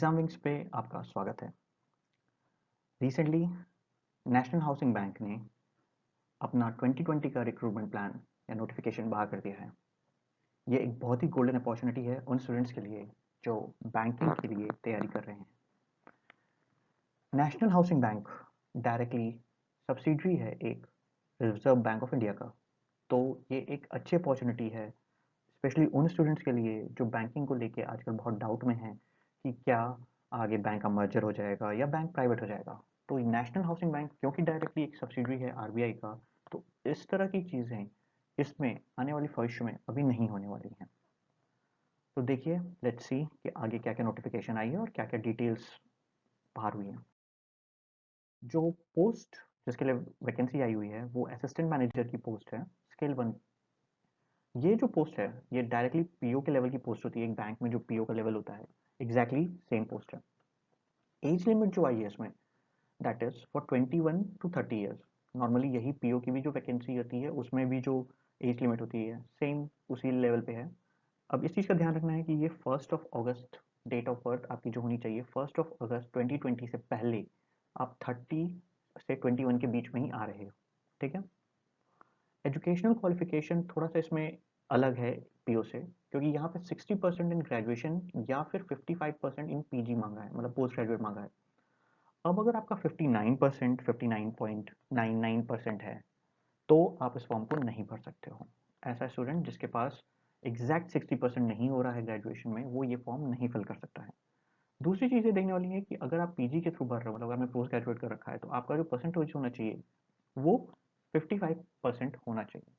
Exam wings पे आपका स्वागत है। रिसेंटली नेशनल हाउसिंग बैंक ने अपना 2020 का रिक्रूटमेंट प्लान या नोटिफिकेशन बाहर कर दिया है। ये एक बहुत ही गोल्डन अपॉर्चुनिटी है उन स्टूडेंट्स के लिए जो बैंकिंग के लिए तैयारी कर रहे हैं। National housing bank directly subsidiary है एक रिजर्व बैंक ऑफ इंडिया का, तो ये एक अच्छी अपॉर्चुनिटी है स्पेशली उन स्टूडेंट्स के लिए जो बैंकिंग को लेके आजकल बहुत डाउट में हैं कि क्या आगे बैंक का मर्जर हो जाएगा या बैंक प्राइवेट हो जाएगा। तो नेशनल हाउसिंग बैंक क्योंकि डायरेक्टली एक सब्सिडरी है आरबीआई का, तो इस तरह की चीज़ें इसमें आने वाली भविष्य में अभी नहीं होने वाली हैं। तो देखिए, लेट्स सी कि आगे क्या क्या नोटिफिकेशन आई है और क्या क्या डिटेल्स बाहर हुई हैं। जो पोस्ट जिसके लिए वैकेंसी आई हुई है वो असिस्टेंट मैनेजर की पोस्ट है, स्केल 1। ये जो पोस्ट है ये डायरेक्टली पीओ के लेवल की पोस्ट होती है। एक बैंक में जो पीओ का लेवल होता है एग्जैक्टली सेम पोस्ट है। एज लिमिट जो आई है इसमें that is for 21 to 30 years. Normally यही पीओ की भी जो वैकेंसी होती है उसमें भी जो एज लिमिट होती है सेम उसी लेवल पे है। अब इस चीज़ का ध्यान रखना है कि ये 1 अगस्त डेट ऑफ बर्थ आपकी जो होनी चाहिए 1 अगस्त 2020 से पहले आप 30 से 21 के बीच में ही आ रहे हो। ठीक है। एजुकेशनल क्वालिफिकेशन थोड़ा सा इसमें अलग है पीओ से, क्योंकि यहाँ पे 60% इन ग्रेजुएशन या फिर 55% इन पीजी मांगा है, मतलब पोस्ट ग्रेजुएट मांगा है। अब अगर आपका 59%, 59.99% है तो आप इस फॉर्म को नहीं भर सकते हो। ऐसा स्टूडेंट जिसके पास एग्जैक्ट 60% नहीं हो रहा है ग्रेजुएशन में, वो ये फॉर्म नहीं फिल कर सकता है। दूसरी चीज़ें देखने वाली है कि अगर आप पीजी के थ्रू भर रहे हो, मतलब अगर आपने पोस्ट ग्रेजुएट कर रखा है, तो आपका जो परसेंटेज होना चाहिए वो 55% होना चाहिए।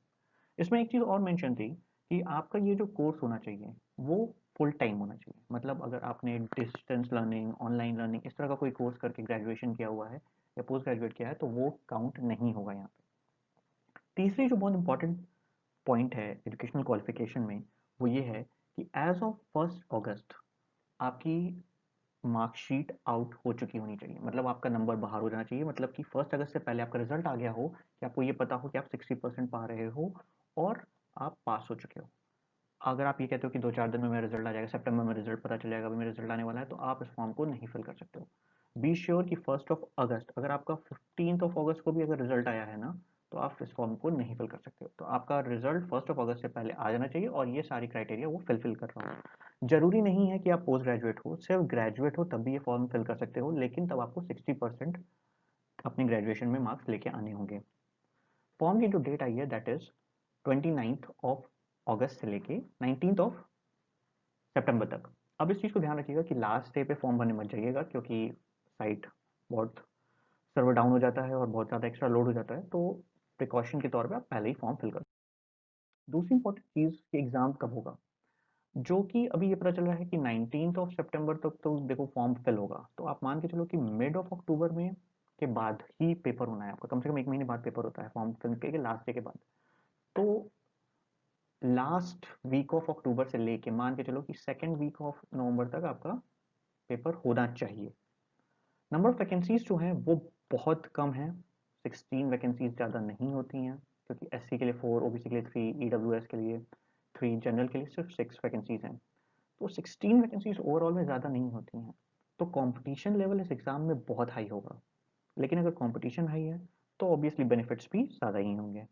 इसमें एक चीज़ और मेंशन थी कि आपका ये जो कोर्स होना चाहिए वो फुल टाइम होना चाहिए। मतलब अगर आपने डिस्टेंस लर्निंग, ऑनलाइन लर्निंग इस तरह का कोई कोर्स करके ग्रेजुएशन किया हुआ है या पोस्ट ग्रेजुएट किया है तो वो काउंट नहीं होगा यहाँ पे। तीसरी जो बहुत इंपॉर्टेंट पॉइंट है एजुकेशनल क्वालिफिकेशन में वो ये है कि एज ऑफ 1 अगस्त आपकी मार्कशीट आउट हो चुकी होनी चाहिए। मतलब आपका नंबर बाहर हो जाना चाहिए, मतलब कि 1 अगस्त से पहले आपका रिजल्ट आ गया हो कि आपको ये पता हो कि आप 60% पा रहे हो और आप पास हो चुके हो। अगर आप ये कहते हो कि 2-4 दिन में मेरा रिजल्ट आ जाएगा, सितंबर में रिजल्ट पता चल जाएगा, अभी मेरा रिजल्ट आने वाला है, तो आप इस फॉर्म को नहीं फिल कर सकते हो। बी श्योर कि 1 अगस्त, अगर आपका 15 अगस्त को भी अगर रिजल्ट आया है ना, तो आप इस फॉर्म को नहीं फिल कर सकते हो। तो आपका रिजल्ट 1 अगस्त से पहले आ जाना चाहिए और ये सारी क्राइटेरिया वो फिल कर रहा हो। जरूरी नहीं है कि आप पोस्ट ग्रेजुएट हो, सिर्फ ग्रेजुएट हो तब भी ये फॉर्म फिल कर सकते हो, लेकिन तब आपको 60% अपनी ग्रेजुएशन में मार्क्स लेके आने होंगे। फॉर्म की जो डेट आई है दैट इज 29 अगस्त से लेके 19 सितंबर तक। अब इस चीज़ को ध्यान रखिएगा कि लास्ट डे पे फॉर्म भरने मत जाइएगा, क्योंकि साइट बहुत सर्वर डाउन हो जाता है और बहुत ज़्यादा एक्स्ट्रा लोड हो जाता है, तो प्रिकॉशन के तौर पे आप पहले ही फॉर्म फिल कर। दूसरी इंपॉर्टेंट चीज़ कि एग्ज़ाम कब होगा, जो कि अभी ये पता चल रहा है कि 19 सितंबर तक तो देखो फॉर्म फिल होगा, तो आप मान के चलो कि मिड ऑफ अक्टूबर में के बाद ही पेपर होना है आपका। कम से कम 1 महीने बाद पेपर होता है फॉर्म फिल के लास्ट डे के बाद। तो लास्ट वीक ऑफ अक्टूबर से लेके मान के चलो कि सेकेंड वीक ऑफ नवंबर तक आपका पेपर होना चाहिए। नंबर ऑफ वैकेंसीज जो हैं वो बहुत कम है, 16 वैकेंसीज ज़्यादा नहीं होती हैं, क्योंकि एससी के लिए 4, ओबीसी के लिए 3, ईडब्ल्यूएस के लिए 3, जनरल के लिए सिर्फ 6 वैकेंसीज हैं। तो 16 वैकेंसीज ओवरऑल में ज़्यादा नहीं होती हैं, तो कंपटीशन लेवल इस एग्ज़ाम में बहुत हाई होगा। लेकिन अगर कंपटीशन हाई है तो ऑब्वियसली बेनिफिट्स भी ज़्यादा ही होंगे।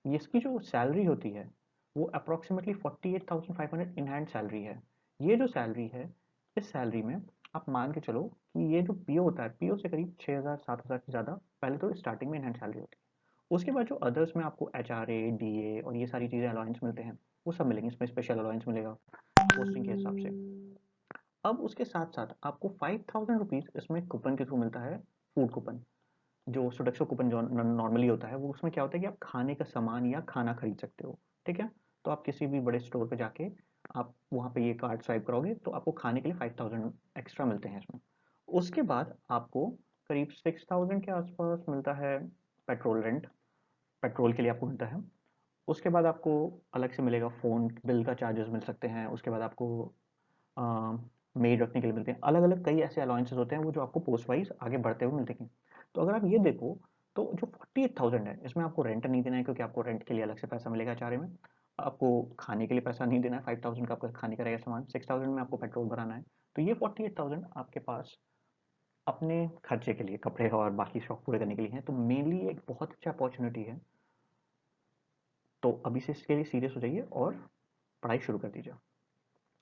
इसकी जो सैलरी होती है वो अप्रॉक्सीमेटली 48,500 इन हैंड सैलरी है। ये जो सैलरी है, इस सैलरी में आप मान के चलो कि ये जो पीओ होता है, पीओ से करीब 6,000-7,000 से ज़्यादा पहले तो स्टार्टिंग में इन हैंड सैलरी होती है। उसके बाद जो अदर्स में आपको एचआरए, डीए और ये सारी चीज़ें अलाउंस मिलते हैं वो सब मिलेंगे। इसमें स्पेशल अलाउंस मिलेगा पोस्टिंग के हिसाब से। अब उसके साथ साथ आपको 5,000 रुपीज़ इसमें कूपन के थ्रू मिलता है, फूड कूपन। जो सोडक्सो कूपन जो नॉर्मली होता है वो उसमें क्या होता है कि आप खाने का सामान या खाना खरीद सकते हो। ठीक है। तो आप किसी भी बड़े स्टोर पे जाके आप वहाँ पे ये कार्ड स्वाइप करोगे तो आपको खाने के लिए 5,000 एक्स्ट्रा मिलते हैं इसमें। उसके बाद आपको करीब 6,000 के आसपास मिलता है पेट्रोल रेंट, पेट्रोल के लिए आपको मिलता है। उसके बाद आपको अलग से मिलेगा, फ़ोन बिल का चार्जेस मिल सकते हैं। उसके बाद आपको मेड रखने के लिए मिलते हैं। अलग अलग कई ऐसे अलाउंसेस होते हैं वो जो आपको पोस्ट वाइज आगे बढ़ते हुए मिलते हैं। तो अगर आप ये देखो तो जो 48,000 है इसमें आपको रेंट नहीं देना है, क्योंकि आपको रेंट के लिए अलग से पैसा मिलेगा चारे में। आपको खाने के लिए पैसा नहीं देना है, 5,000 का आपका खाने का रहेगा सामान। 6,000 में आपको पेट्रोल भराना है। तो ये 48,000 आपके पास अपने खर्चे के लिए, कपड़े और बाकी शौक पूरे करने के लिए हैं, तो मेनली एक बहुत अच्छा अपॉर्चुनिटी है। तो अभी से इसके लिए सीरियस हो जाइए और पढ़ाई शुरू कर दीजिए।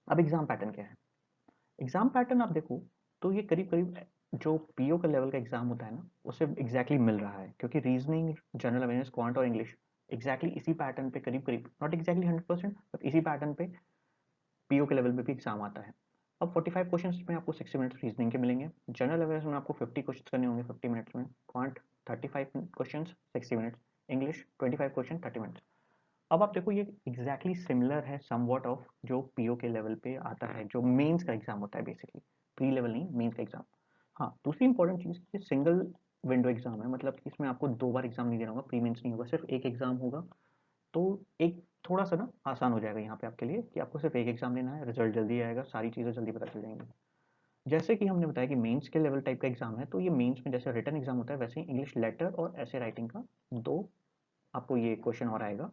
अब एग्ज़ाम पैटर्न क्या है? एग्ज़ाम पैटर्न आप देखो तो ये करीब-करीब जो पीओ का लेवल का एग्ज़ाम होता है ना, उससे एग्ज़ैक्टली मिल रहा है, क्योंकि रीज़निंग, जनरल अवेयरनेस, क्वांट और इंग्लिश एग्ज़ैक्टली इसी पैटर्न पे करीब-करीब, नॉट एग्ज़ैक्टली 100% बट इसी पैटर्न पे पीओ के लेवल पे भी एग्ज़ाम आता है। अब 45 क्वेश्चंस में आपको 60 मिनट्स रीज़निंग के मिलेंगे, जनरल अवेयरनेस में आपको 50 क्वेश्चंस करने होंगे 50 मिनट्स में, quant 35 questions 60 minutes, English 25 question 30 minutes. अब आप देखो ये एग्जैक्टली सिमिलर है समवॉट ऑफ जो पीओ के लेवल पे आता है, जो मेंस का एग्जाम होता है बेसिकली, प्री लेवल नहीं, मेंस का एग्जाम। हाँ, दूसरी इंपॉर्टेंट चीज़ ये सिंगल विंडो एग्जाम है, मतलब कि इसमें आपको 2 बार एग्जाम नहीं देना होगा, प्री मेंस नहीं होगा, सिर्फ एक एग्जाम होगा। तो एक थोड़ा सा ना आसान हो जाएगा यहाँ पे आपके लिए कि आपको सिर्फ एक एग्जाम देना है, रिजल्ट जल्दी आएगा, सारी चीज़ें जल्दी पता चल जाएंगी। जैसे कि हमने बताया कि मेंस के लेवल टाइप का एग्जाम है, तो ये मेंस में जैसे रिटन एग्जाम होता है वैसे ही इंग्लिश लेटर और ऐसे राइटिंग का 2 आपको ये क्वेश्चन और आएगा,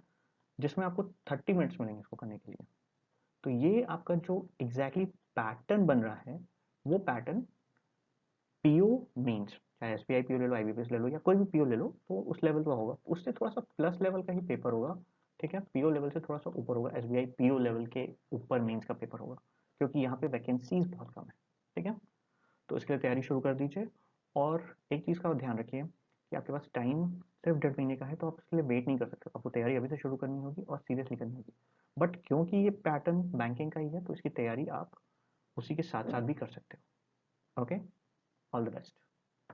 जिसमें आपको 30 मिनट्स मिलेंगे इसको करने के लिए। तो ये आपका जो एग्जैक्टली पैटर्न बन रहा है, वो पैटर्न पीओ मेंस, चाहे एसबीआई पीओ ले लो, आईबीपीएस ले लो या कोई भी पीओ ले लो, तो उस लेवल का होगा, उससे थोड़ा सा प्लस लेवल का ही पेपर होगा। ठीक है, पीओ लेवल से थोड़ा सा ऊपर होगा, एसबीआई पीओ लेवल के ऊपर मेंस का पेपर होगा, क्योंकि यहाँ पे वैकेंसीज बहुत कम है। ठीक है, तो इसके लिए तैयारी शुरू कर दीजिए। और एक चीज़ का ध्यान रखिए कि आपके पास टाइम सिर्फ 1.5 महीने का है, तो आप इसके लिए वेट नहीं कर सकते, आपको तैयारी अभी से शुरू करनी होगी और सीरियसली करनी होगी। बट क्योंकि ये पैटर्न बैंकिंग का ही है, तो इसकी तैयारी आप उसी के साथ साथ भी कर सकते हो। Okay, all the best.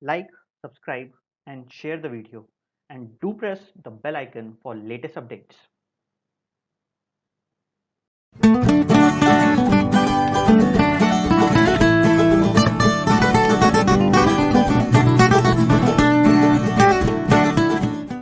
Like, subscribe, and share the video. And do press the bell icon for latest updates.